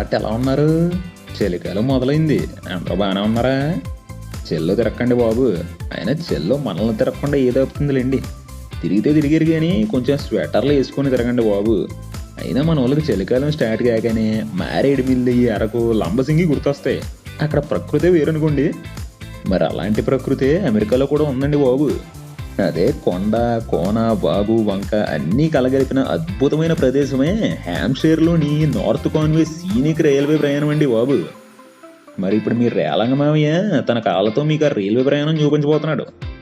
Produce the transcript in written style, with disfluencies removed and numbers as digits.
అట్ట ఎలా ఉన్నారు? చలికాలం మొదలైంది. అందరూ బాగానే ఉన్నారా? చెల్లో తిరక్కండి బాబు. అయినా చెల్లో మనల్ని తిరగకుండా ఏదవుతుందిలేండి. తిరిగితే తిరిగిరు కానీ కొంచెం స్వెటర్లు వేసుకొని తిరగండి బాబు. అయినా మన వాళ్ళకి చలికాలం స్టార్ట్ కాగానే మారేడు మిల్లి, అరకు, లంబసింగి గుర్తొస్తాయి. అక్కడ ప్రకృతే వేరనుకోండి. మరి అలాంటి ప్రకృతే అమెరికాలో కూడా ఉందండి బాబు. అదే కొండ, కోన, వాగు, వంక అన్నీ కలగలిపిన అద్భుతమైన ప్రదేశమే హ్యాంప్షైర్లోని నార్త్ కాన్వే సీనిక్ రైల్వే ప్రయాణం అండి బాబు. మరి ఇప్పుడు మీ రేలంగ మావయ్య తన కాళ్ళతో మీకు ఆ రైల్వే ప్రయాణం చూపించబోతున్నాడు.